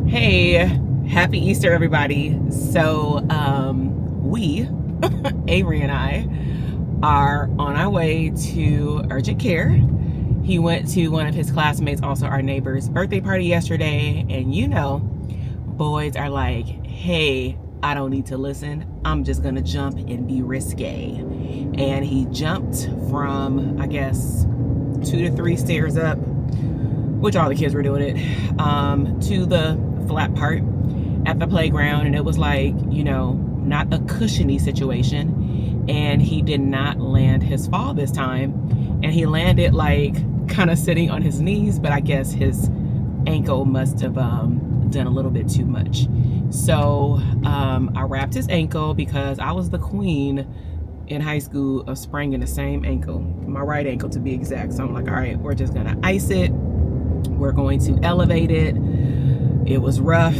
Hey, happy Easter, everybody. So, we, Avery and I, are on our way to urgent care. He went to one of his classmates, also our neighbor's birthday party yesterday. And boys are like, hey, I don't need to listen. I'm just going to jump and be risque. And he jumped from, I guess, 2 to 3 stairs up, which all the kids were doing it, to the flat part at the playground. And it was like, not a cushiony situation. And he did not land his fall this time. And he landed like kind of sitting on his knees, but I guess his ankle must have done a little bit too much. So I wrapped his ankle because I was the queen in high school of spraining the same ankle, my right ankle to be exact. So I'm like, all right, we're just gonna ice it. We're going to elevate it. It was rough.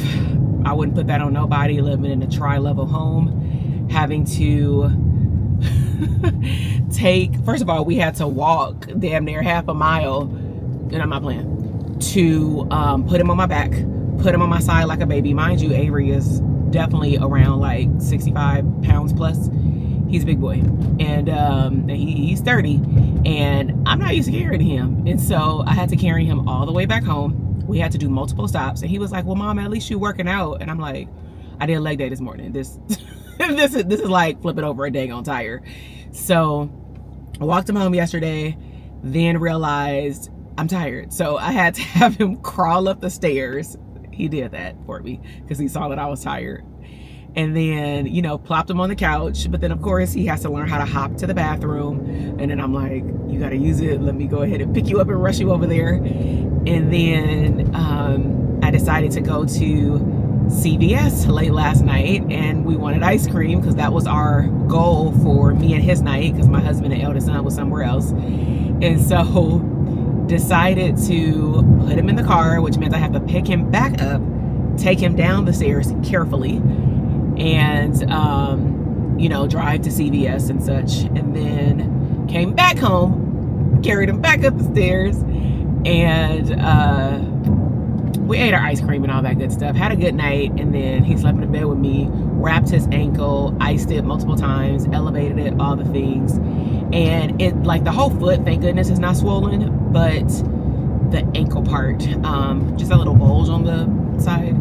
I wouldn't put that on nobody living in a tri-level home, having to first of all, we had to walk damn near half a mile, and I'm not playing, to put him on my back, put him on my side like a baby. Mind you, Avery is definitely around like 65 pounds plus. He's a big boy, and he's 30, and I'm not used to carrying him. And so I had to carry him all the way back home. We had to do multiple stops, and he was like, well, Mom, at least you working out. And I'm like, I did a leg day this morning. This is like flipping over a dang on tire. So I walked him home yesterday, then realized I'm tired. So I had to have him crawl up the stairs. He did that for me because he saw that I was tired. And then, plopped him on the couch. But then, of course, he has to learn how to hop to the bathroom. And then I'm like, you got to use it. Let me go ahead and pick you up and rush you over there. And then I decided to go to CVS late last night. And we wanted ice cream because that was our goal for me and his night, because my husband and eldest son was somewhere else. And so decided to put him in the car, which meant I have to pick him back up, take him down the stairs carefully, and drive to CVS and such, and then came back home, carried him back up the stairs, and we ate our ice cream and all that good stuff, had a good night. And then he slept in the bed with me, wrapped his ankle, iced it multiple times, elevated it, all the things. And it, like, the whole foot, thank goodness, is not swollen, but the ankle part, just a little bulge on the side,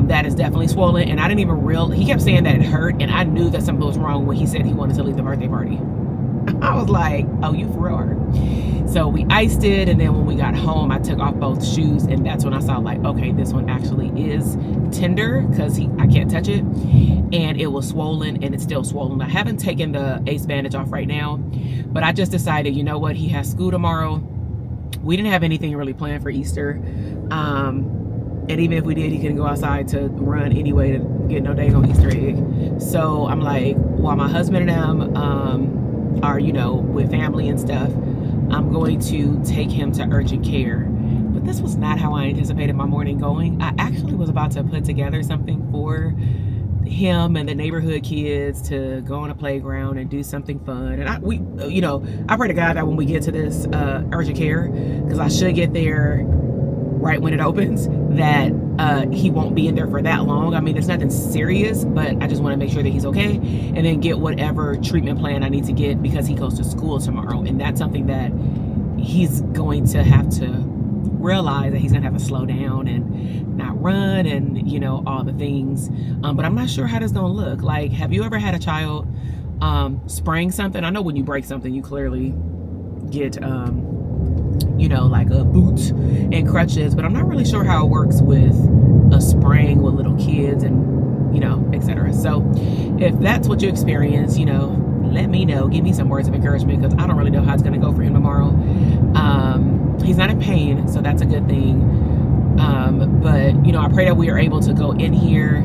that is definitely swollen. And I didn't even he kept saying that it hurt, and I knew that something was wrong when he said he wanted to leave the birthday party. I was like, oh, you for real? So we iced it, and then when we got home, I took off both shoes, and that's when I saw, like, okay, this one actually is tender because I can't touch it, and it was swollen, and it's still swollen. I haven't taken the ace bandage off right now, but I just decided, you know what, he has school tomorrow. We didn't have anything really planned for Easter. And even if we did, he couldn't go outside to run anyway to get no dang on Easter egg. So I'm like, while my husband and them are, with family and stuff, I'm going to take him to urgent care. But this was not how I anticipated my morning going. I actually was about to put together something for him and the neighborhood kids to go on a playground and do something fun. And I pray to God that when we get to this urgent care, because I should get there right when it opens, that he won't be in there for that long. I mean, it's nothing serious, but I just want to make sure that he's okay, and then get whatever treatment plan I need to get, because he goes to school tomorrow, and that's something that he's going to have to realize, that he's gonna have to slow down and not run, and all the things. But I'm not sure how this gonna look. Like, have you ever had a child sprain something? I know when you break something, you clearly get like a boot and crutches, but I'm not really sure how it works with a sprain with little kids and etc. So if that's what you experience, let me know. Give me some words of encouragement, because I don't really know how it's going to go for him tomorrow. He's not in pain, so that's a good thing. But I pray that we are able to go in here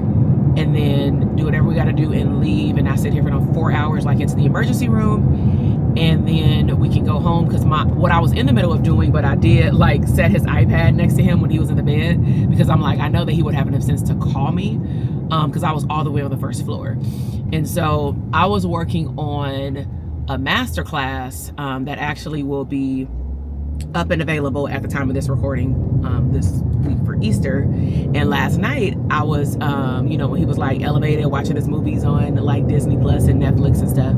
and then do whatever we got to do and leave, and not sit here for 4 hours like it's the emergency room, and then we can go home. Because what I was in the middle of doing, but I did like set his iPad next to him when he was in the bed, because I'm like, I know that he would have enough sense to call me, because I was all the way on the first floor. And so I was working on a masterclass that actually will be up and available at the time of this recording this week for Easter. And last night I was when he was like elevated watching his movies on like Disney Plus and Netflix and stuff,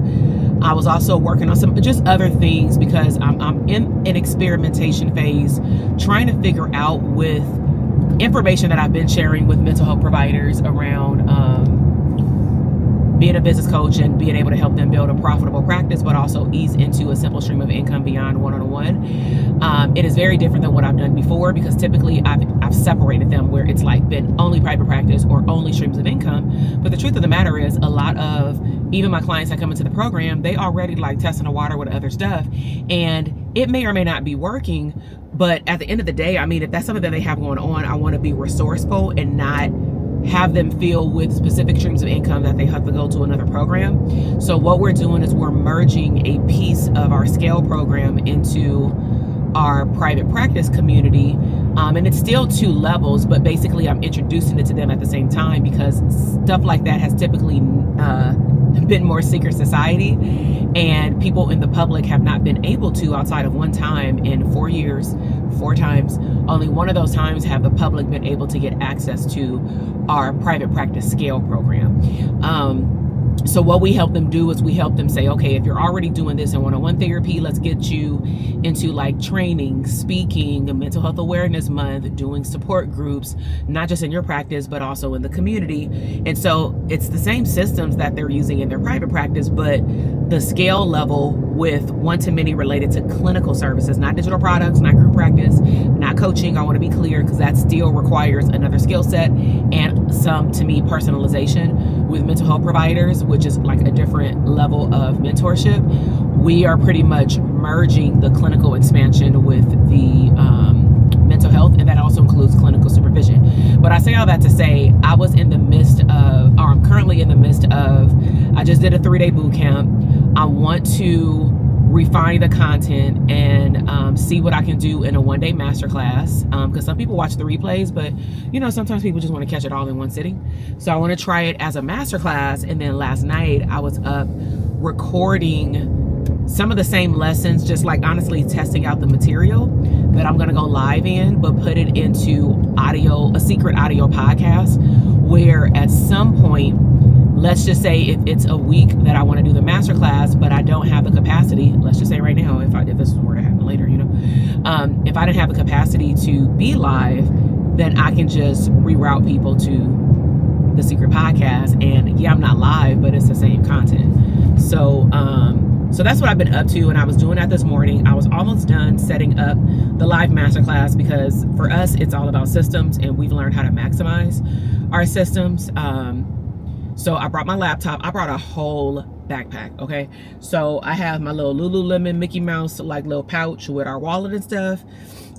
I was also working on some just other things because I'm in an experimentation phase, trying to figure out with information that I've been sharing with mental health providers around being a business coach and being able to help them build a profitable practice, but also ease into a simple stream of income beyond one-on-one. It is very different than what I've done before because typically I've separated them where it's like been only private practice or only streams of income. But the truth of the matter is a lot of even my clients that come into the program, they already like testing the water with other stuff, and it may or may not be working. But at the end of the day, I mean, if that's something that they have going on, I want to be resourceful and not have them feel with specific streams of income that they have to go to another program. So what we're doing is we're merging a piece of our scale program into our private practice community. And it's still 2 levels, but basically I'm introducing it to them at the same time because stuff like that has typically been more secret society, and people in the public have not been able to, outside of one time in 4 years, 4 times, only one of those times have the public been able to get access to our private practice scale program. So what we help them do is we help them say, okay, if you're already doing this in one-on-one therapy, let's get you into like training, speaking, a mental health awareness month, doing support groups, not just in your practice, but also in the community. And so it's the same systems that they're using in their private practice, but the scale level with one-to-many related to clinical services, not digital products, not group practice, not coaching. I want to be clear because that still requires another skill set and some, to me, personalization with mental health providers, which is like a different level of mentorship. We are pretty much merging the clinical expansion with the mental health, and that also includes clinical supervision. But I say all that to say I was in the midst of, or I'm currently in the midst of, I just did a 3-day boot camp. I want to refine the content and see what I can do in a 1-day masterclass, because some people watch the replays, but sometimes people just want to catch it all in one sitting. So I want to try it as a masterclass. And then last night I was up recording some of the same lessons, just like honestly testing out the material that I'm going to go live in, but put it into audio, a secret audio podcast, where at some point, let's just say if it's a week that I want to do the masterclass, but I don't have the capacity, let's just say right now, if this were to happen later, if I didn't have the capacity to be live, then I can just reroute people to the secret podcast. And yeah, I'm not live, but it's the same content. So that's what I've been up to, and I was doing that this morning. I was almost done setting up the live masterclass because for us, it's all about systems, and we've learned how to maximize our systems. So I brought my laptop. I brought a whole backpack, okay? So I have my little Lululemon Mickey Mouse like little pouch with our wallet and stuff.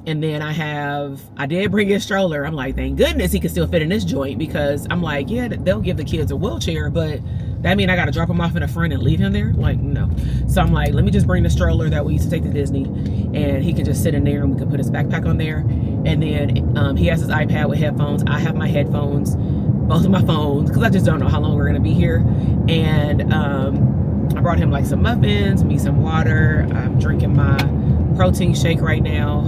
And then I did bring a stroller. I'm like, thank goodness he can still fit in this joint, because I'm like, yeah, they'll give the kids a wheelchair, but that mean I got to drop him off in the front and leave him there? Like, no. So I'm like, let me just bring the stroller that we used to take to Disney, and he can just sit in there and we can put his backpack on there. And then he has his iPad with headphones. I have my headphones, both of my phones, because I just don't know how long we're going to be here. And I brought him like some muffins, me some water. I'm drinking my protein shake right now.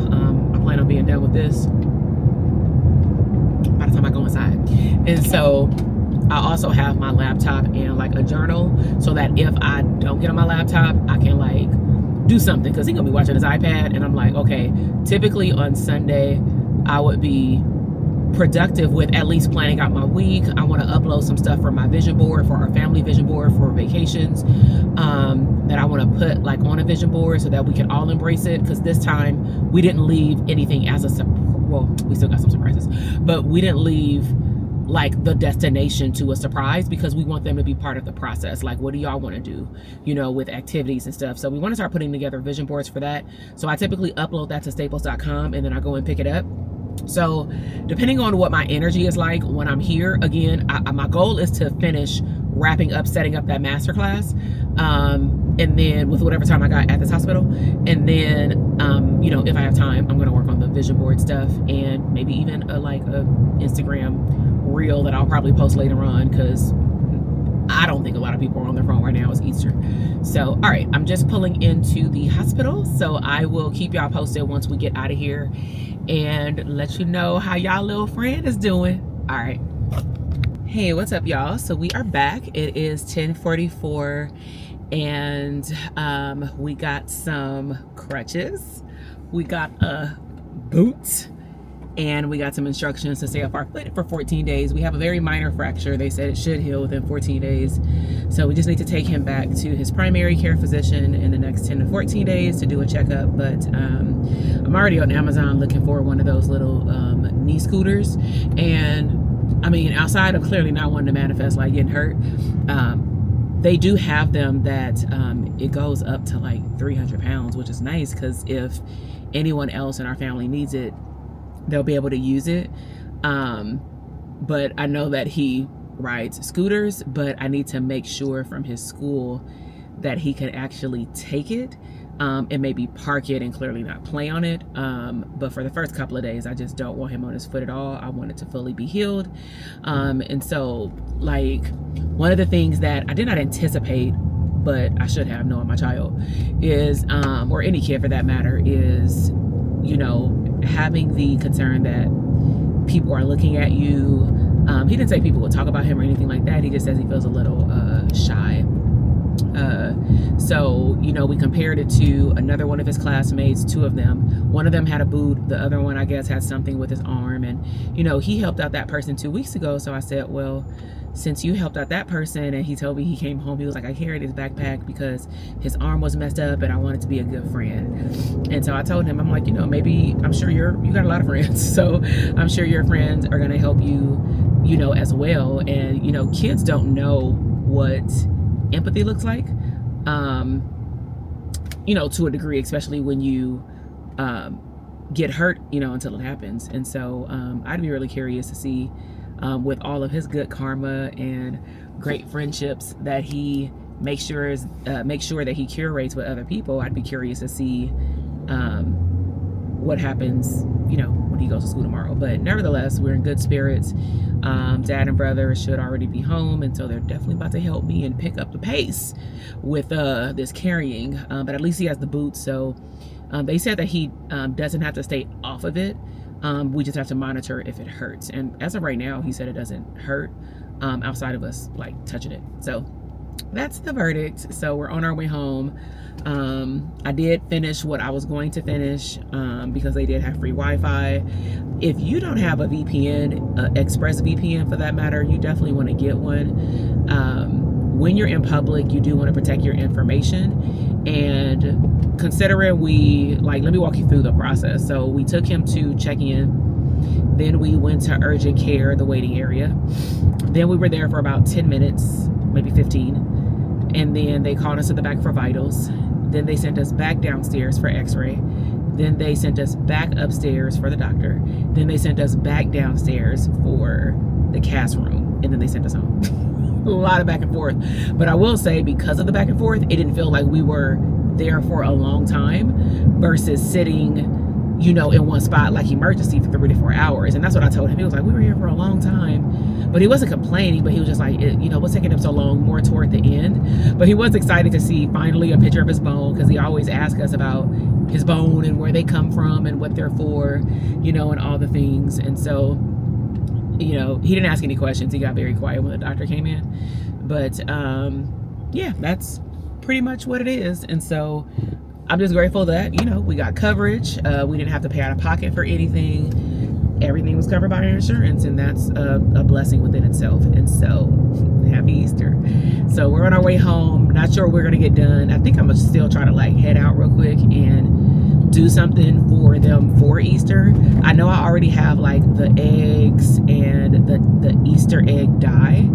I plan on being done with this by the time I go inside. And so I also have my laptop and like a journal, so that if I don't get on my laptop, I can like do something, because he's gonna be watching his iPad. And I'm like, okay, typically on Sunday I would be productive with at least planning out my week. I want to upload some stuff for my vision board, for our family vision board for vacations, that I want to put like on a vision board so that we can all embrace it. Because this time we didn't leave anything as a well, we still got some surprises, but we didn't leave like the destination to a surprise, because we want them to be part of the process. Like, what do y'all want to do, with activities and stuff. So we want to start putting together vision boards for that. So I typically upload that to staples.com, and then I go and pick it up. So depending on what my energy is like when I'm here, again, my goal is to finish wrapping up, setting up that masterclass, and then with whatever time I got at this hospital. And then, if I have time, I'm going to work on the vision board stuff, and maybe even a Instagram reel that I'll probably post later on, because I don't think a lot of people are on their phone right now. It's Easter. So, all right, I'm just pulling into the hospital. So I will keep y'all posted once we get out of here and let you know how y'all little friend is doing. All right. Hey, what's up, y'all? So we are back. It is 10:44 and we got some crutches. We got a boot. And we got some instructions to stay off our foot for 14 days. We have a very minor fracture. They said it should heal within 14 days. So we just need to take him back to his primary care physician in the next 10 to 14 days to do a checkup. But I'm already on Amazon looking for one of those little knee scooters. And I mean, outside of clearly not wanting to manifest like getting hurt, they do have them that it goes up to like 300 pounds, which is nice because if anyone else in our family needs it, they'll be able to use it. But I know that he rides scooters, but I need to make sure from his school that he can actually take it and maybe park it and clearly not play on it. But for the first couple of days, I just don't want him on his foot at all. I want it to fully be healed. And so like one of the things that I did not anticipate, but I should have knowing my child is, or any kid for that matter, is, you know, having the concern that people are looking at you. He didn't say people would talk about him or anything like that. He just says he feels a little shy. So, you know, we compared it to another one of his classmates, two of them. One of them had a boot. The other one, I guess, had something with his arm. And, you know, he helped out that person 2 weeks ago. So I said, well, since you helped out that person, and he told me he came home, he was like, I carried his backpack because his arm was messed up and I wanted to be a good friend. And so I told him, I'm like, you know, maybe, I'm sure you got a lot of friends. So I'm sure your friends are going to help you, you know, as well. And, you know, kids don't know what empathy looks like, you know, to a degree, especially when you get hurt, you know, until it happens. And so I'd be really curious to see with all of his good karma and great friendships that he makes sure that he curates with other people. I'd be curious to see what happens, you know, when he goes to school tomorrow. But nevertheless, we're in good spirits. Dad and brother should already be home, and so they're definitely about to help me and pick up the pace with this carrying. But at least he has the boots, so they said that he doesn't have to stay off of it. We just have to monitor if it hurts. And as of right now, he said it doesn't hurt outside of us like touching it. So that's the verdict. So we're on our way home. I did finish what I was going to finish because they did have free Wi-Fi. If you don't have a VPN, Express VPN for that matter, you definitely want to get one. When you're in public, you do want to protect your information. And considering let me walk you through the process. So we took him to check in. Then we went to urgent care, the waiting area. Then we were there for about 10 minutes, maybe 15. And then they called us to the back for vitals. Then they sent us back downstairs for x-ray. Then they sent us back upstairs for the doctor. Then they sent us back downstairs for the cast room. And then they sent us home. A lot of back and forth. But I will say, because of the back and forth, it didn't feel like we were there for a long time versus sitting, you know, in one spot like emergency for 3 to 4 hours. And that's what I told him. He was like, we were here for a long time. But he wasn't complaining, but he was just like, you know, what's taking him so long, more toward the end. But he was excited to see finally a picture of his bone, because he always asks us about his bone and where they come from and what they're for, you know, and all the things. And so, you know, he didn't ask any questions. He got very quiet when the doctor came in. But yeah, that's pretty much what it is. And so I'm just grateful that, you know, we got coverage. We didn't have to pay out of pocket for anything. Everything was covered by our insurance, and that's a blessing within itself. And so happy Easter. So we're on our way home. Not sure what we're gonna get done. I think I'm gonna still try to like head out real quick and do something for them for Easter. I know I already have like the eggs and the Easter egg dye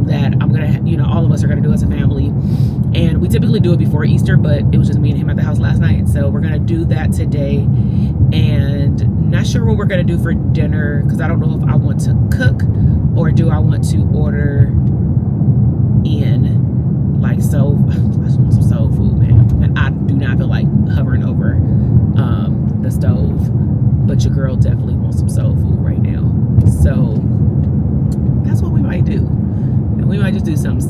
that I'm gonna, you know, all of us are gonna do as a family. And we typically do it before Easter, but it was just me and him at the house last night. So we're gonna do that today. And not sure what we're gonna do for dinner, because I don't know if I want to cook or do I want to order in. Like, so I just want some soul food, man. And I do not feel like hovering over the stove, but your girl definitely wants some soul food right now. So that's what we might do. And we might just do something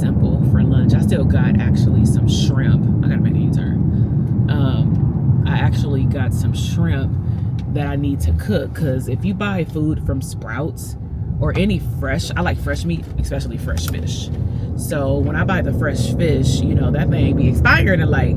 that I need to cook. Because if you buy food from Sprouts or any fresh, I like fresh meat, especially fresh fish. So when I buy the fresh fish, you know, that thing be expired in like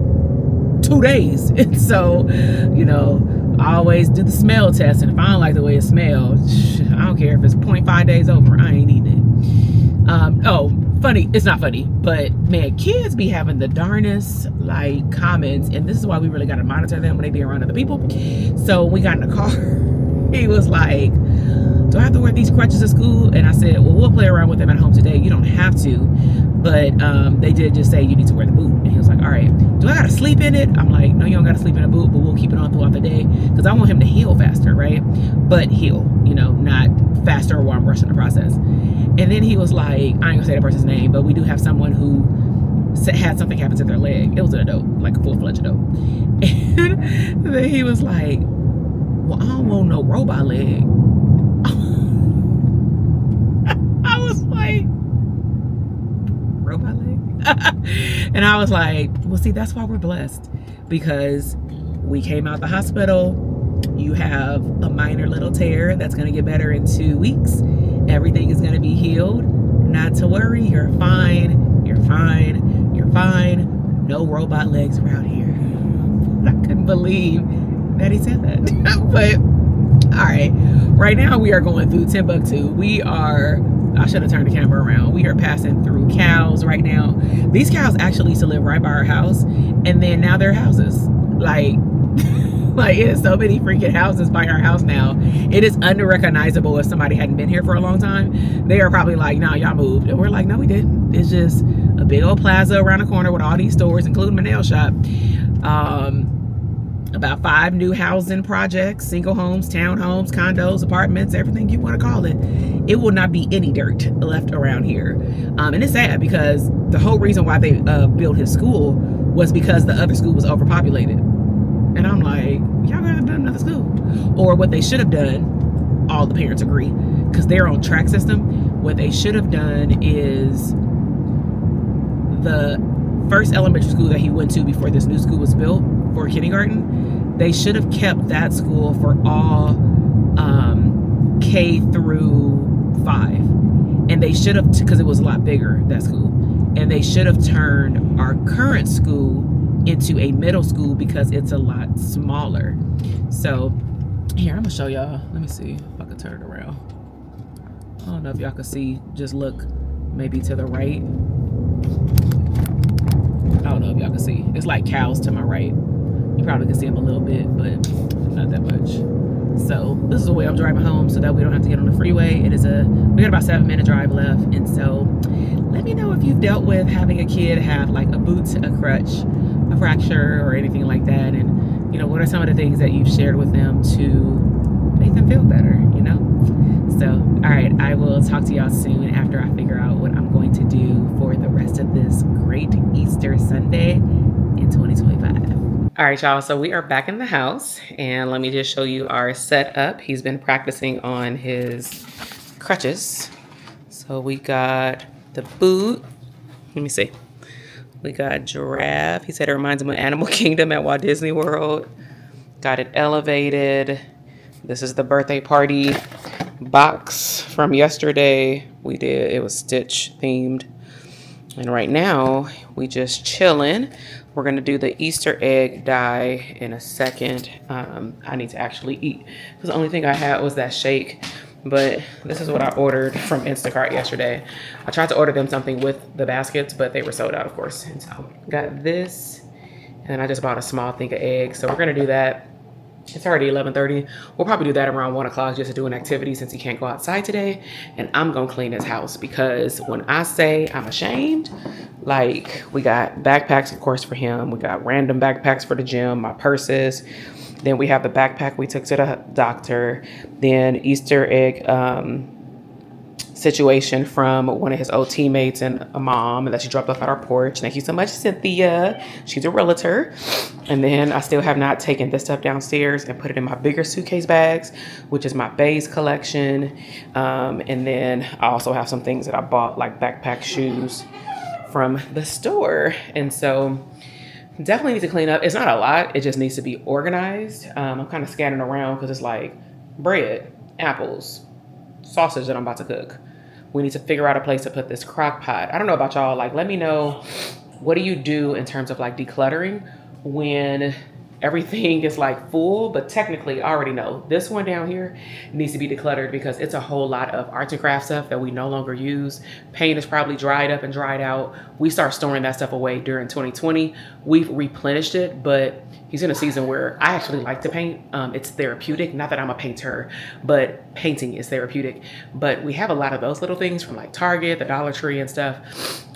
2 days. And so, you know, I always do the smell test, and if I don't like the way it smells, I don't care if it's 0.5 days over, I ain't eating it. Oh, funny, it's not funny, but man, kids be having the darnest like comments, and this is why we really got to monitor them when they be around other people. So we got in the car, he was like, do I have to wear these crutches at school? And I said, well, we'll play around with them at home today, you don't have to, but they did just say you need to wear the boot. And he was like, all right, do I gotta sleep in it? I'm like, no, you don't gotta sleep in a boot, but we'll keep it on throughout the day, because I want him to heal faster, right? But heal, you know, not faster while I'm rushing the process. And then he was like, I ain't gonna say that person's name, but we do have someone who had something happen to their leg. It was an adult, like a full-fledged adult. And then he was like, well, I don't want no robot leg. I was like, robot leg? And I was like, well, see, that's why we're blessed, because we came out the hospital. You have a minor little tear that's going to get better in 2 weeks. Everything is going to be healed. Not to worry. You're fine. You're fine. You're fine. No robot legs around here. I couldn't believe that he said that. But all right, right now we are going through Timbuktu. We are, I should have turned the camera around. We are passing through cows right now. These cows actually used to live right by our house, and then now they're houses. Like it is so many freaking houses by our house now. It is unrecognizable if somebody hadn't been here for a long time. They are probably like, nah, y'all moved. And we're like, no, we didn't. It's just a big old plaza around the corner with all these stores, including my nail shop. About 5 new housing projects, single homes, townhomes, condos, apartments, everything you want to call it. It will not be any dirt left around here. And it's sad, because the whole reason why they built his school was because the other school was overpopulated. And I'm like, y'all gotta build another school. Or what they should have done, all the parents agree, because they're on track system. What they should have done is the first elementary school that he went to before this new school was built for kindergarten, they should have kept that school for all K through 5. And they should have, because it was a lot bigger, that school. And they should have turned our current school into a middle school, because it's a lot smaller. So here, I'm gonna show y'all. Let me see if I can turn it around. I don't know if y'all can see. Just look maybe to the right. I don't know if y'all can see. It's like cows to my right. You probably can see them a little bit, but not that much. So this is the way I'm driving home, so that we don't have to get on the freeway. We got about 7-minute drive left. And so let me know if you've dealt with having a kid have like a boot, a crutch, a fracture, or anything like that. And, you know, what are some of the things that you've shared with them to make them feel better, you know? So, all right, I will talk to y'all soon after I figure out what I'm going to do for the rest of this great Easter Sunday in 2025. All right, y'all, so we are back in the house, and let me just show you our setup. He's been practicing on his crutches. So we got the boot. Let me see. We got giraffe. He said it reminds him of Animal Kingdom at Walt Disney World. Got it elevated. This is the birthday party box from yesterday. It was Stitch themed. And right now, we just chilling. We're gonna do the Easter egg dye in a second. I need to actually eat, because the only thing I had was that shake. But this is what I ordered from Instacart yesterday. I tried to order them something with the baskets, but they were sold out, of course. And so got this, and I just bought a small thing of eggs. So we're gonna do that. It's already 11:30. We'll probably do that around 1 o'clock just to do an activity since he can't go outside today. And I'm gonna clean his house, because when I say I'm ashamed, like, we got backpacks, of course, for him. We got random backpacks for the gym, my purses. Then we have the backpack we took to the doctor. Then Easter egg situation from one of his old teammates and a mom that she dropped off at our porch. Thank you so much, Cynthia. She's a realtor. And then I still have not taken this stuff downstairs and put it in my bigger suitcase bags, which is my bays collection. And then I also have some things that I bought, like backpack shoes from the store. And so Definitely need to clean up. It's not a lot. It just needs to be organized. I'm kind of scanning around because it's like bread, apples, sausage that I'm about to cook. We need to figure out a place to put this crock pot. I don't know about y'all. Like, let me know, what do you do in terms of like decluttering when everything is like full? But technically, I already know this one down here needs to be decluttered because it's a whole lot of arts and craft stuff that we no longer use. Paint is probably dried up and dried out. We start storing that stuff away during 2020. We've replenished it, but he's in a season where I actually like to paint. It's therapeutic. Not that I'm a painter, but painting is therapeutic. But we have a lot of those little things from like Target, the Dollar Tree and stuff.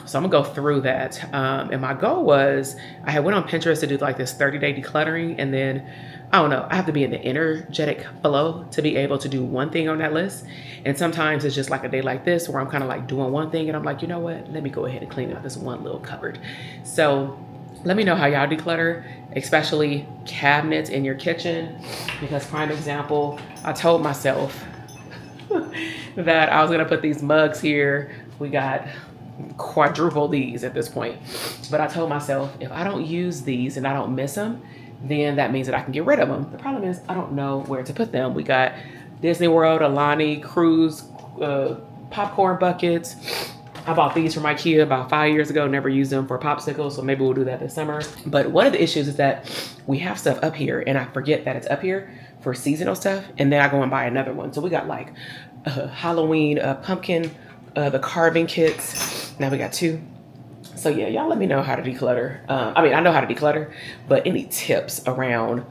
So I'm gonna go through that. And my goal was, I had went on Pinterest to do like this 30-day decluttering, and then, I don't know, I have to be in the energetic flow to be able to do one thing on that list. And sometimes it's just like a day like this where I'm kind of like doing one thing and I'm like, you know what, let me go ahead and clean out this one little cupboard. So let me know how y'all declutter, especially cabinets in your kitchen, because prime example, I told myself that I was gonna put these mugs here. We got quadruple these at this point, but I told myself if I don't use these and I don't miss them, then that means that I can get rid of them. The problem is I don't know where to put them. We got Disney World, Alani, cruise, popcorn buckets. I bought these from IKEA about 5 years ago, never used them for popsicles, so maybe we'll do that this summer. But one of the issues is that we have stuff up here and I forget that it's up here for seasonal stuff, and then I go and buy another one. So we got like Halloween pumpkin, the carving kits. Now we got 2. So yeah, y'all let me know how to declutter. I mean, I know how to declutter, but any tips around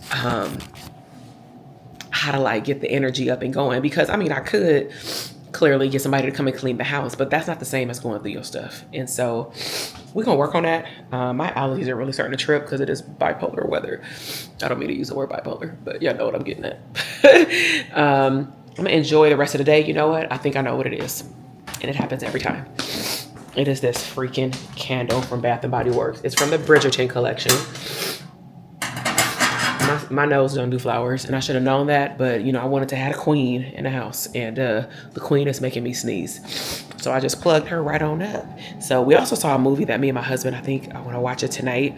how to like get the energy up and going? Because I mean, I could clearly get somebody to come and clean the house, but that's not the same as going through your stuff. And so we're gonna work on that. My allergies are really starting to trip because it is bipolar weather. I don't mean to use the word bipolar, but y'all know what I'm getting at. I'm gonna enjoy the rest of the day. You know what? I think I know what it is. And it happens every time. It is this freaking candle from Bath & Body Works. It's from the Bridgerton collection. My nose don't do flowers, and I should have known that, but you know, I wanted to have a queen in the house, and the queen is making me sneeze. So I just plugged her right on up. So we also saw a movie that me and my husband, I think I want to watch it tonight.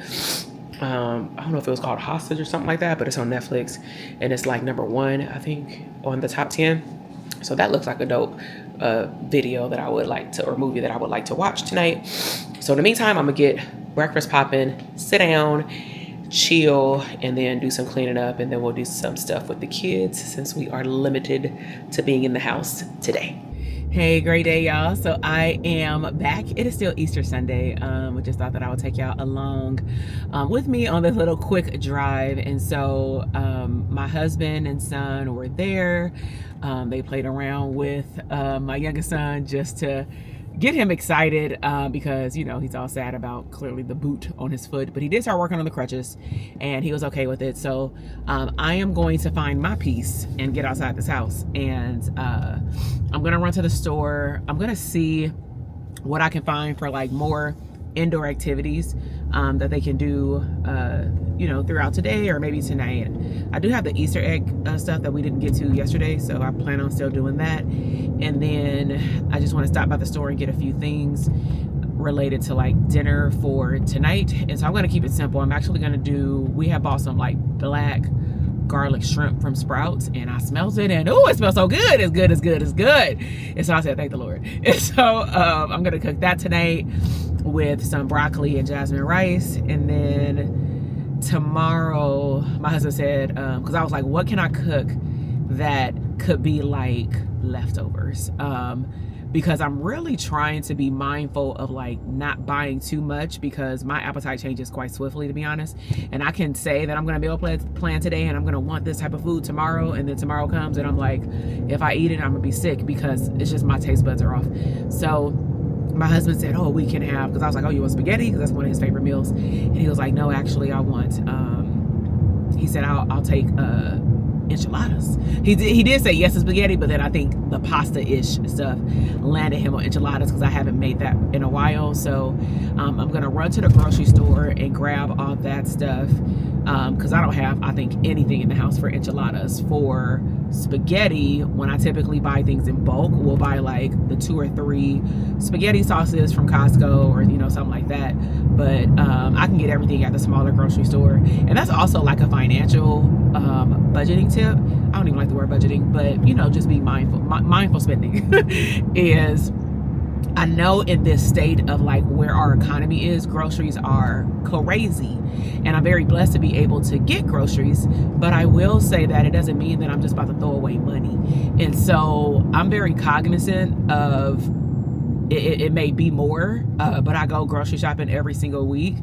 I don't know if it was called Hostage or something like that, but it's on Netflix, and it's like #1, I think, on the top 10. So that looks like a dope video that I would like to, or movie that I would like to watch tonight. So in the meantime, I'm gonna get breakfast popping, sit down, chill, and then do some cleaning up, and then we'll do some stuff with the kids since we are limited to being in the house today. Hey, great day, y'all. So I am back. It is still Easter Sunday. I just thought that I would take y'all along with me on this little quick drive. And so my husband and son were there. They played around with my youngest son just to get him excited because, you know, he's all sad about clearly the boot on his foot, but he did start working on the crutches and he was okay with it. So I am going to find my peace and get outside this house, and I'm gonna run to the store. I'm gonna see what I can find for like more indoor activities that they can do you know, throughout today or maybe tonight. I do have the Easter egg stuff that we didn't get to yesterday, so I plan on still doing that. And then I just want to stop by the store and get a few things related to like dinner for tonight. And so I'm going to keep it simple. I'm actually going to do, we have bought some like black garlic shrimp from Sprouts, and I smelled it, and oh, it smells so good. It's good, it's good, it's good. And so I said, thank the Lord. And so I'm going to cook that tonight with some broccoli and jasmine rice. And then tomorrow, my husband said, because I was like, what can I cook that could be like leftovers? Because I'm really trying to be mindful of like not buying too much, because my appetite changes quite swiftly, to be honest. And I can say that I'm gonna meal plan today and I'm gonna want this type of food tomorrow, and then tomorrow comes and I'm like, if I eat it, I'm gonna be sick because it's just my taste buds are off. So my husband said, oh, we can have, because I was like, oh, you want spaghetti? Because that's one of his favorite meals. And he was like, no, actually I want, he said, I'll take enchiladas. He did say yes to spaghetti, but then I think the pasta-ish stuff landed him on enchiladas because I haven't made that in a while. So I'm gonna run to the grocery store and grab all that stuff because I don't have, I think, anything in the house for enchiladas. For spaghetti, when I typically buy things in bulk, we'll buy like the 2 or 3 spaghetti sauces from Costco or, you know, something like that. But I can get everything at the smaller grocery store. And that's also like a financial budgeting tip. I don't even like the word budgeting, but, you know, just be mindful. Mindful spending is, I know in this state of like where our economy is, groceries are crazy, and I'm very blessed to be able to get groceries, but I will say that it doesn't mean that I'm just about to throw away money. And so I'm very cognizant of it may be more, but I go grocery shopping every single week.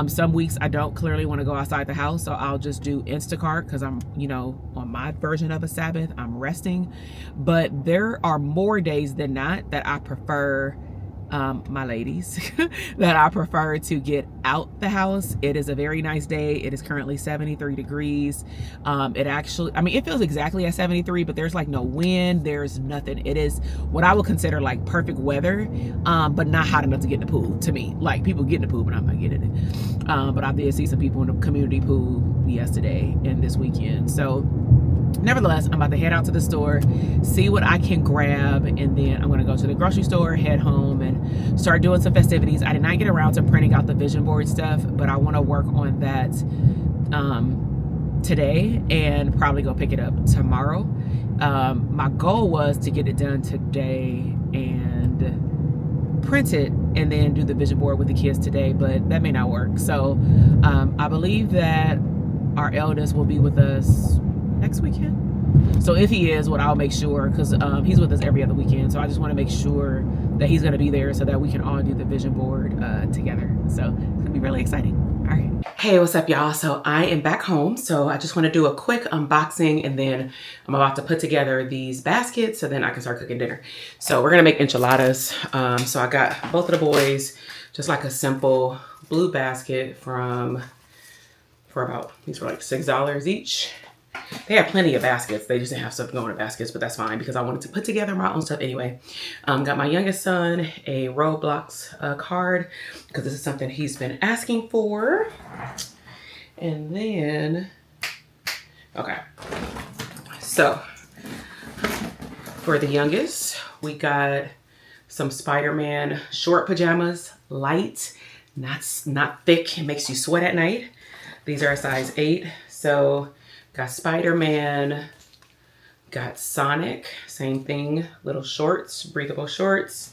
Some weeks I don't clearly want to go outside the house, so I'll just do Instacart because I'm, you know, on my version of a Sabbath, I'm resting. But there are more days than not that I prefer, my ladies, that I prefer to get out the house. It is a very nice day. It is currently 73 degrees. It actually, I mean, it feels exactly at 73, but there's like no wind, there's nothing. It is what I would consider like perfect weather, but not hot enough to get in the pool to me. Like, people get in the pool, but I'm not getting it. But I did see some people in the community pool yesterday and this weekend. So nevertheless, I'm about to head out to the store, see what I can grab, and then I'm going to go to the grocery store, head home, and start doing some festivities. I did not get around to printing out the vision board stuff, but I want to work on that today and probably go pick it up tomorrow. My goal was to get it done today and print it and then do the vision board with the kids today, but that may not work. So I believe that our eldest will be with us next weekend. So if he is, what I'll make sure, because he's with us every other weekend, so I just want to make sure that he's going to be there so that we can all do the vision board together. So it's going to be really exciting. All right. Hey, what's up, y'all? So I am back home. So I just want to do a quick unboxing, and then I'm about to put together these baskets so then I can start cooking dinner. So we're going to make enchiladas. So I got both of the boys just like a simple blue basket for about, these were like $6 each. They have plenty of baskets. They just didn't have stuff going in baskets, but that's fine because I wanted to put together my own stuff anyway. Got my youngest son a Roblox card because this is something he's been asking for. And then, okay. So for the youngest, we got some Spider-Man short pajamas, light, not thick. It makes you sweat at night. These are a size 8. So got Spider-Man, got Sonic, same thing, little shorts, breathable shorts.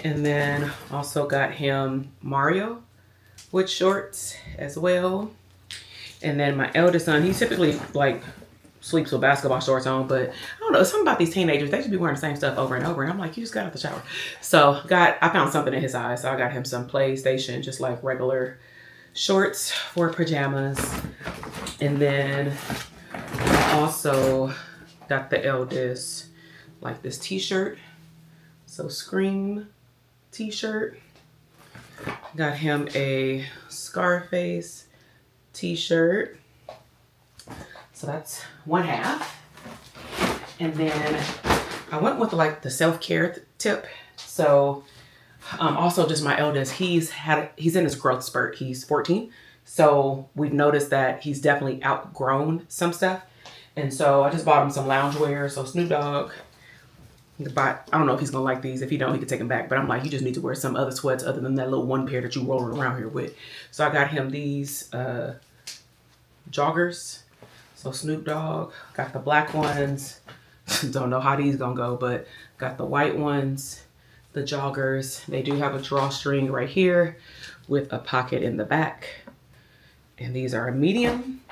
And then also got him Mario with shorts as well. And then my eldest son, he typically like sleeps with basketball shorts on, but I don't know, something about these teenagers, they just be wearing the same stuff over and over. And I'm like, you just got out the shower. So I found something in his size. So I got him some PlayStation, just like regular shorts for pajamas. And then I also got the eldest like this t-shirt. So Scream t-shirt. Got him a Scarface t-shirt. So that's one half. And then I went with like the self-care tip. So also just my eldest, he's in his growth spurt. He's 14. So we've noticed that he's definitely outgrown some stuff. And so I just bought him some loungewear. So Snoop Dogg, I don't know if he's gonna like these. If he don't, he can take them back. But I'm like, you just need to wear some other sweats other than that little one pair that you rolling around here with. So I got him these joggers. So Snoop Dogg, got the black ones. Don't know how these gonna go, but got the white ones, the joggers. They do have a drawstring right here with a pocket in the back. And these are a medium.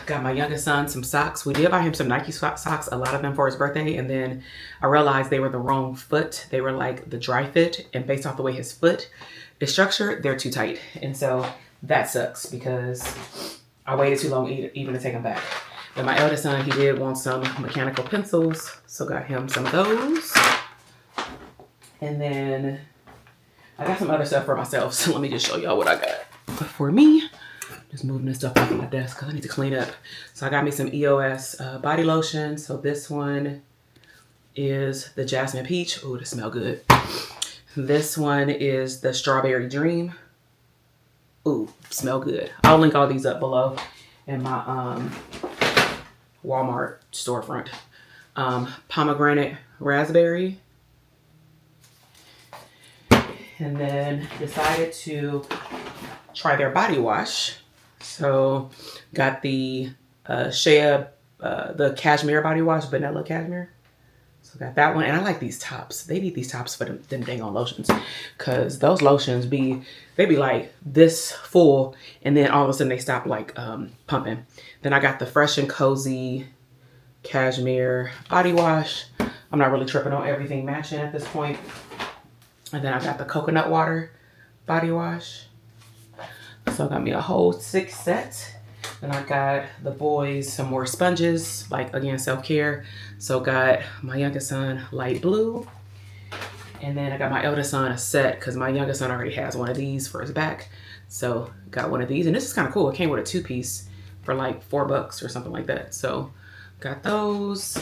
Got my youngest son some socks. We did buy him some Nike socks, a lot of them for his birthday. And then I realized they were the wrong foot. They were like the dry fit. And based off the way his foot is structured, they're too tight. And so that sucks because I waited too long even to take them back. But my eldest son, he did want some mechanical pencils. So got him some of those. And then I got some other stuff for myself. So let me just show y'all what I got. But for me, Just moving this stuff off my desk because I need to clean up. So I got me some EOS body lotion. So this one is the Jasmine Peach. Oh, this smells good. This one is the Strawberry Dream. Ooh, smell good. I'll link all these up below in my Walmart storefront. Pomegranate Raspberry. And then decided to try their body wash. So got the Shea, the Cashmere body wash, vanilla cashmere. So got that one, and I like these tops. They need these tops for them dang on lotions, cause those lotions they be like this full, and then all of a sudden they stop like pumping. Then I got the Fresh and Cozy Cashmere body wash. I'm not really tripping on everything matching at this point. And then I got the Coconut Water body wash. So I got me a whole 6 sets. And I got the boys some more sponges, like again, self-care. So got my youngest son light blue. And then I got my eldest son a set because my youngest son already has one of these for his back. So got one of these, and this is kind of cool. It came with a 2-piece for like $4 or something like that. So got those.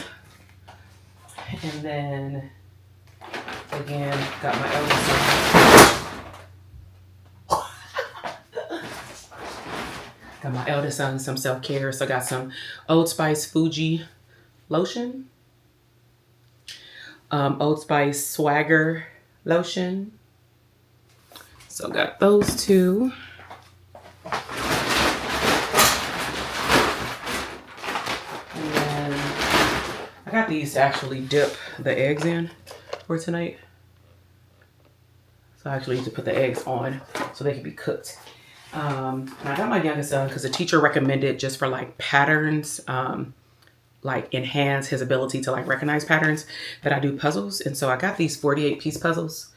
And then again, got my eldest son. Got my eldest son some self-care. So I got some Old Spice Fuji lotion. Old Spice Swagger lotion. So got those two. And then I got these to actually dip the eggs in for tonight. So I actually need to put the eggs on so they can be cooked. And I got my youngest son because the teacher recommended just for like patterns, like enhance his ability to like recognize patterns, that I do puzzles. And so I got these 48-piece puzzles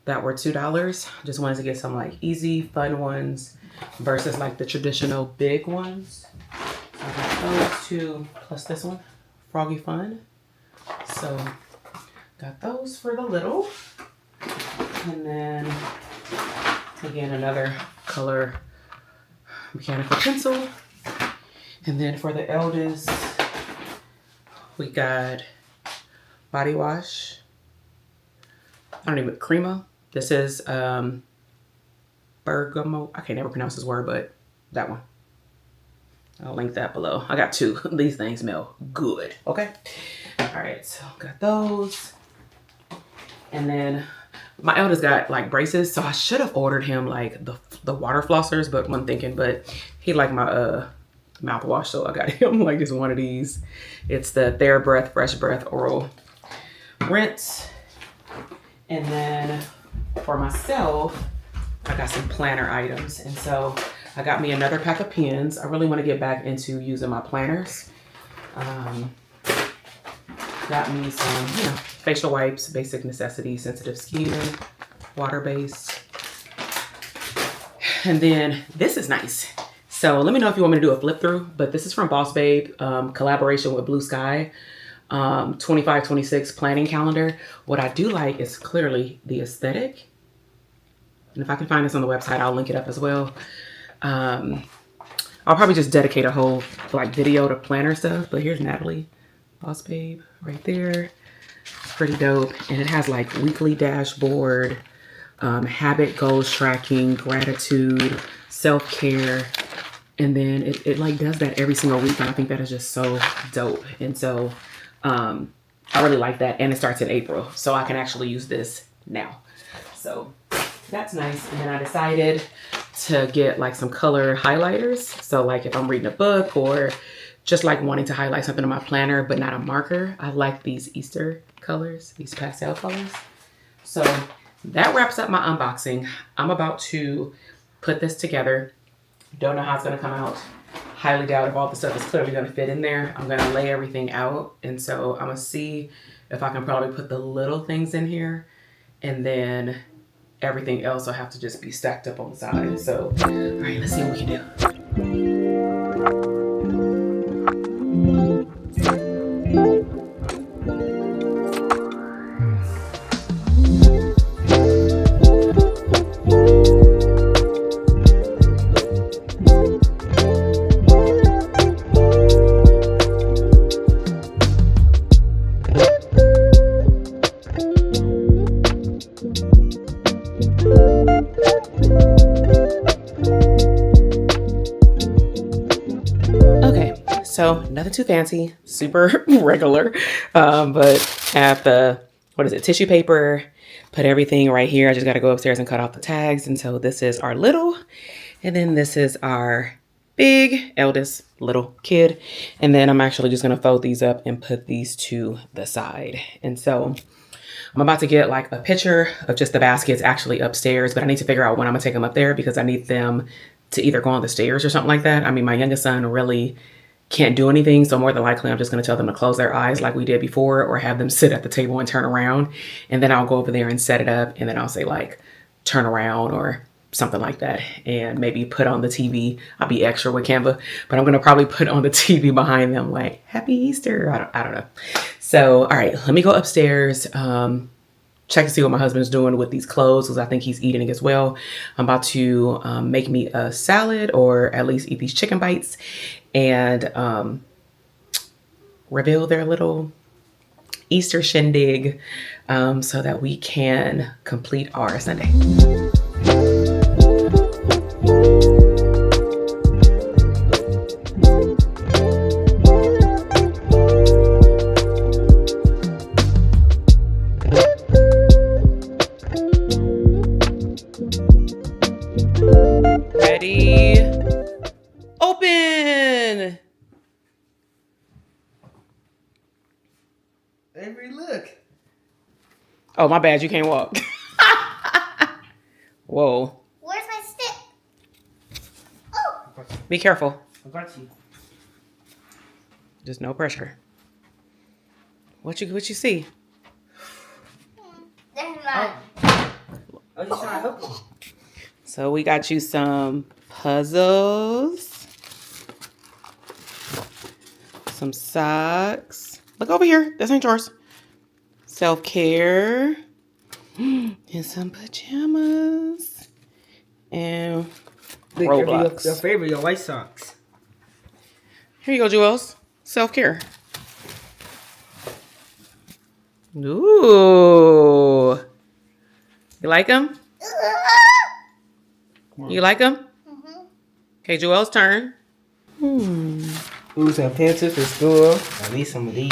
that were $2. Just wanted to get some like easy, fun ones versus like the traditional big ones. So I got those two plus this one, Froggy Fun. So got those for the little. And then again, another color mechanical pencil. And then for the eldest, we got body wash. I don't even, Crema. This is bergamot. I can't never pronounce this word, but that one. I'll link that below. I got 2. These things smell good. Okay. All right. So got those. And then my eldest got like braces, so I should have ordered him like the water flossers, but one thinking, but he liked my mouthwash, so I got him like just one of these. It's the TheraBreath Fresh Breath Oral Rinse. And then for myself, I got some planner items, and so I got me another pack of pens. I really want to get back into using my planners. Got me some, facial wipes, basic necessity, sensitive skin, water-based. And then this is nice. So let me know if you want me to do a flip through, but this is from Boss Babe, collaboration with Blue Sky, 25-26 planning calendar. What I do like is clearly the aesthetic. And if I can find this on the website, I'll link it up as well. I'll probably just dedicate a whole like video to planner stuff, but here's Natalie, Boss Babe right there. It's pretty dope. And it has like weekly dashboard, habit goals tracking, gratitude, self-care. And then it like does that every single week. And I think that is just so dope. And so I really like that. And it starts in April. So I can actually use this now. So that's nice. And then I decided to get like some color highlighters. So like if I'm reading a book or just like wanting to highlight something in my planner, but not a marker, I like these Easter colors, these pastel colors. So that wraps up my unboxing. I'm about to put this together. Don't know how it's gonna come out. Highly doubt if all the stuff is clearly gonna fit in there. I'm gonna lay everything out. And so I'm gonna see if I can probably put the little things in here, and then everything else will have to just be stacked up on the side. So, all right, let's see what we can do. So nothing too fancy, super regular, but have the, what is it, tissue paper, put everything right here. I just got to go upstairs and cut off the tags. And so this is our little, and then this is our big, eldest little kid. And then I'm actually just going to fold these up and put these to the side. And so I'm about to get like a picture of just the baskets actually upstairs, but I need to figure out when I'm gonna take them up there because I need them to either go on the stairs or something like that. I mean, my youngest son really can't do anything. So more than likely, I'm just gonna tell them to close their eyes like we did before, or have them sit at the table and turn around. And then I'll go over there and set it up. And then I'll say like, turn around or something like that. And maybe put on the TV. I'll be extra with Canva, but I'm gonna probably put on the TV behind them like, Happy Easter. I don't know. So, all right, let me go upstairs, check to see what my husband's doing with these clothes because I think he's eating as well. I'm about to make me a salad, or at least eat these chicken bites, and reveal their little Easter shindig so that we can complete our Sunday. Ready? Open! Avery, look. Oh, my bad. You can't walk. Whoa. Where's my stick? Oh! Be careful. I got you. Just no pressure. What you see? There's not. I'm just trying to help you. So we got you some puzzles, some socks. Look over here. This ain't yours. Self-care. And some pajamas. And Roblox. Your favorite, your white socks. Here you go, Jewels. Self-care. Ooh. You like them? You like them? Mm-hmm. Okay, Joel's turn. Ooh, some pencils for school. I need some of these.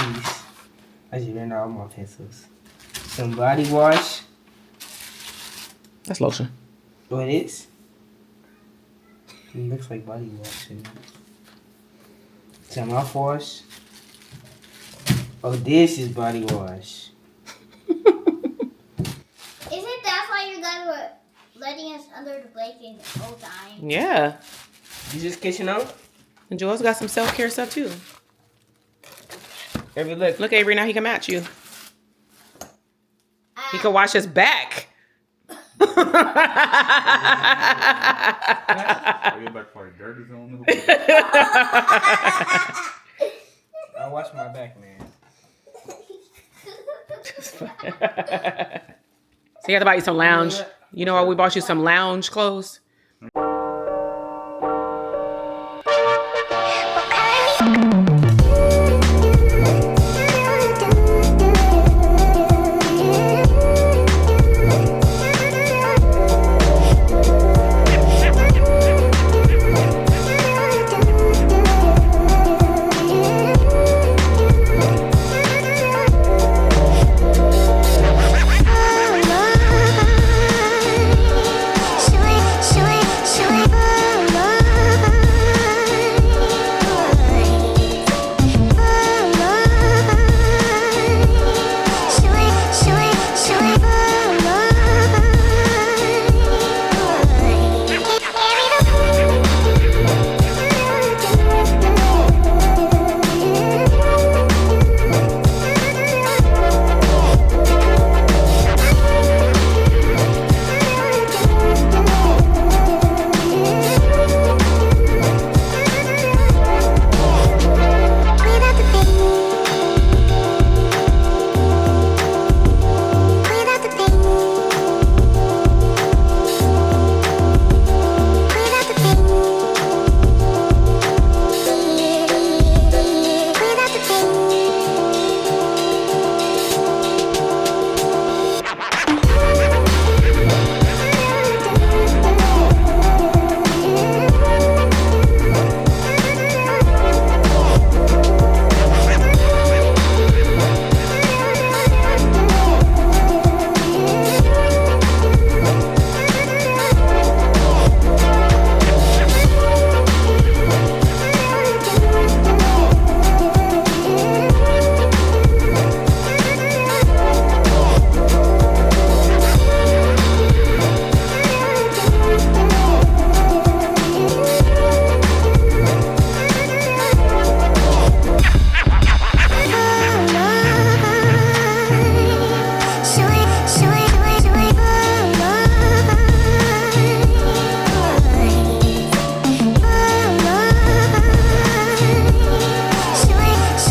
I just ran out all my pencils. Some body wash. That's lotion. Oh, it is? It looks like body wash. Some mouthwash. Oh, this is body wash. Isn't that why you guys were letting us under the blanket the whole time? Yeah. You just kitchen out? And Joel's got some self-care stuff too. Avery, look. Look, Avery, now he can match you. He can wash his back. Your back part dirty is on the I wash my back, man. So you have to buy you some lounge. You know what? We bought you some lounge clothes. Should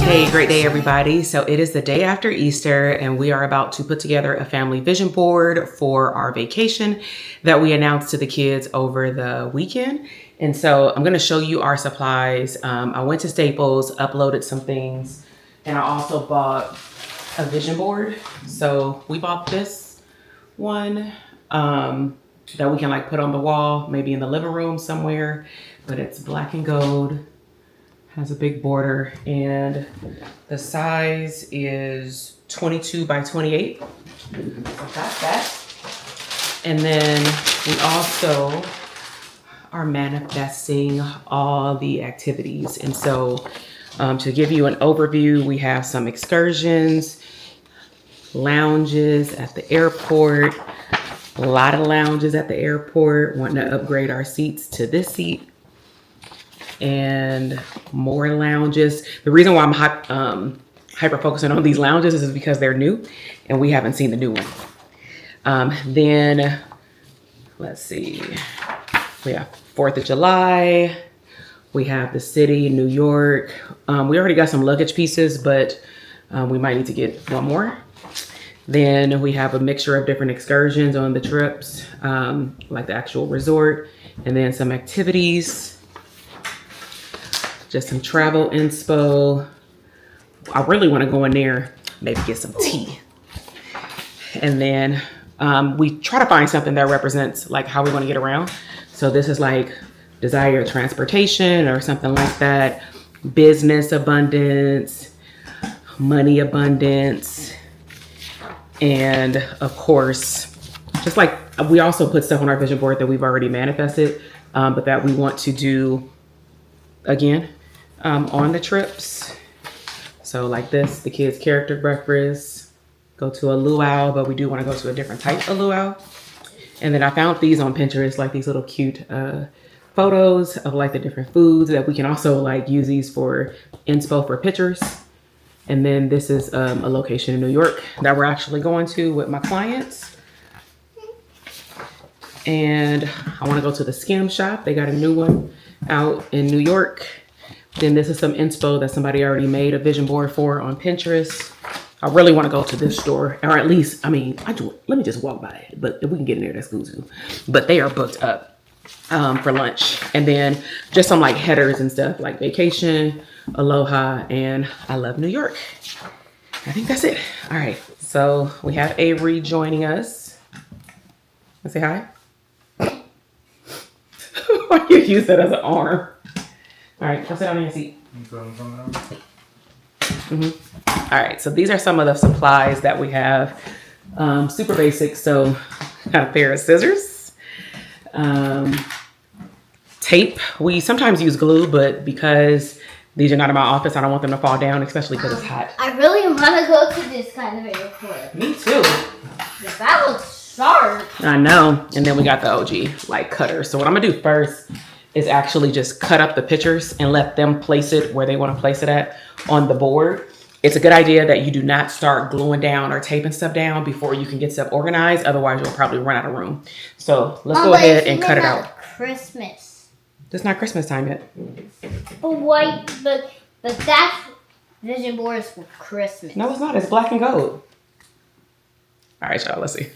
Hey, great day, everybody. So it is the day after Easter, and we are about to put together a family vision board for our vacation that we announced to the kids over the weekend. And so I'm going to show you our supplies. I went to Staples, uploaded some things, and I also bought a vision board. So we bought this one that we can like put on the wall, maybe in the living room somewhere, but it's black and gold. Has a big border, and the size is 22 by 28. So got that. And then we also are manifesting all the activities. And so to give you an overview, we have some excursions, lounges at the airport, a lot of lounges at the airport, wanting to upgrade our seats to this seat, and more lounges. The reason why I'm hyper focusing on these lounges is because they're new and we haven't seen the new one. Then let's see, we have 4th of July. We have the city, New York. We already got some luggage pieces, but we might need to get one more. Then we have a mixture of different excursions on the trips, like the actual resort, and then some activities. Just some travel inspo. I really want to go in there, maybe get some tea. And then we try to find something that represents like how we want to get around. So this is like desired transportation or something like that. Business abundance, money abundance. And of course, just like we also put stuff on our vision board that we've already manifested, but that we want to do again. On the trips. So like this, the kids' character breakfast, go to a luau, but we do want to go to a different type of luau. And then I found these on Pinterest, like these little cute photos of like the different foods that we can also like use these for inspo for pictures. And then this is a location in New York that we're actually going to with my clients. And I want to go to the Skim shop. They got a new one out in New York. Then this is some inspo that somebody already made a vision board for on Pinterest. I really want to go to this store, or at least, I mean, let me just walk by it. But if we can get in there, that's cool too. But they are booked up for lunch. And then just some like headers and stuff like vacation, aloha, and I love New York. I think that's it. All right. So we have Avery joining us. Let's say hi. Why you use that as an arm? All right, go sit down in your seat. All right, so these are some of the supplies that we have. Super basic, so got a pair of scissors. Tape. We sometimes use glue, but because these are not in my office, I don't want them to fall down, especially because it's hot. I really want to go to this kind of airport. Me too. That looks sharp. I know. And then we got the OG like cutter. So what I'm gonna do first is actually just cut up the pictures and let them place it where they want to place it at on the board. It's a good idea that you do not start gluing down or taping stuff down before you can get stuff organized. Otherwise, you'll probably run out of room. So let's go ahead and cut it out. Christmas. It's not Christmas time yet. But that vision board is for Christmas. No, it's not. It's black and gold. All right, y'all. Let's see.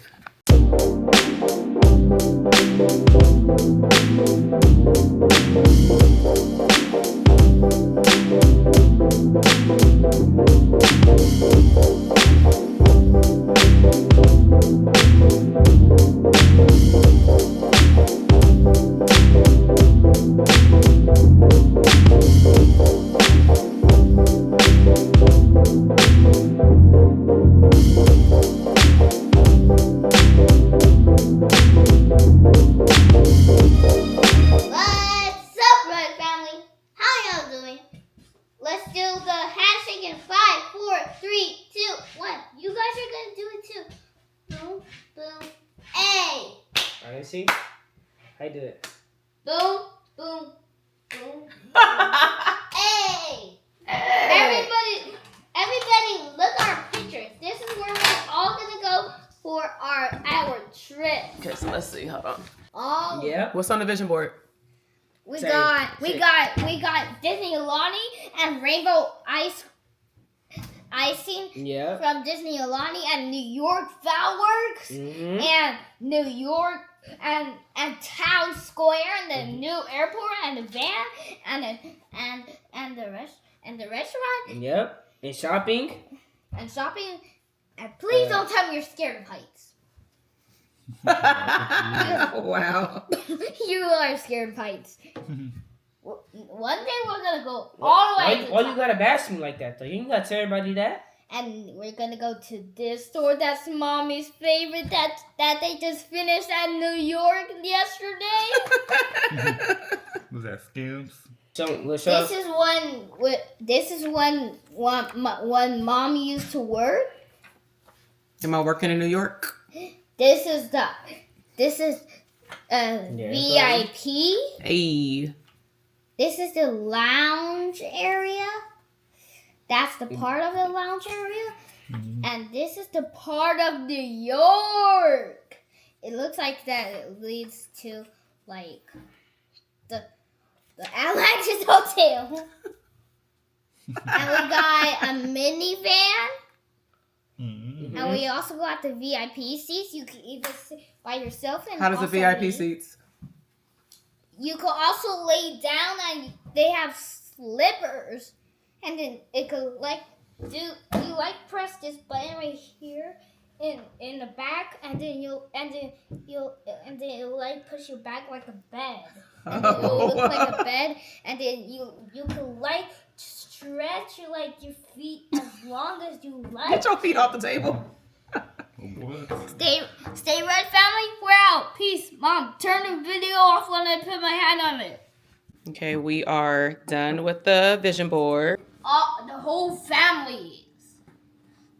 See? I did it. Boom, boom, boom. Hey! Everybody, look at our pictures. This is where we're all gonna go for our trip. Okay, so let's see. Hold on. Oh. Yeah. What's on the vision board? We got Disney Lonnie and Rainbow Ice icing Yep. from Disney Alani and New York fireworks Mm-hmm. and New York and Town Square and the new airport and the van and the restaurant Yep. And shopping. and shopping. And please don't tell me you're scared of heights. Wow. You are scared of heights. One day we're gonna go all the way to the Why you top. gotta bash me like that though? You ain't gotta tell everybody that. And we're gonna go to this store that's mommy's favorite that they just finished at New York yesterday. Was that Skims? So let's show. This is one mom used to work. Am I working in New York? This is VIP. Hey. This is the lounge area. That's the part of the lounge area. And this is the part of New York. It looks like that it leads to like the Atlantis Hotel. And we got a minivan. Mm-hmm. And we also got the VIP seats. You can either sit by yourself and How does the also VIP lay- seats? You can also lay down and they have slippers. And then it could you press this button right here in the back and then it'll push you back like a bed. And then it'll look like a bed and then you can stretch your feet as long as you like. Get your feet off the table. Oh, boy. Stay red, family. We're out. Peace. Mom, turn the video off when I put my hand on it. Okay, we are done with the vision board. The whole family.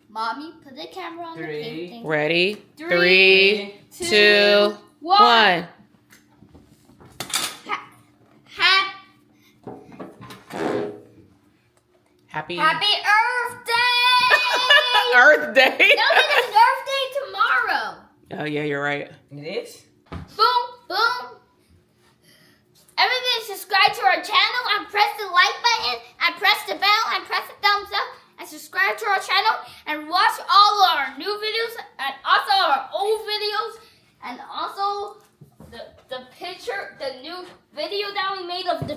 Mommy, put the camera on the Three. painting. Ready? 3, 3, 2, 1. Happy Happy Earth Day! Earth Day. No, it's Earth Day tomorrow. Oh yeah, you're right. It is. Boom, boom. Everybody subscribe to our channel and press the like button and press the bell and press the thumbs up and subscribe to our channel and watch all our new videos and also our old videos and also the new video that we made of the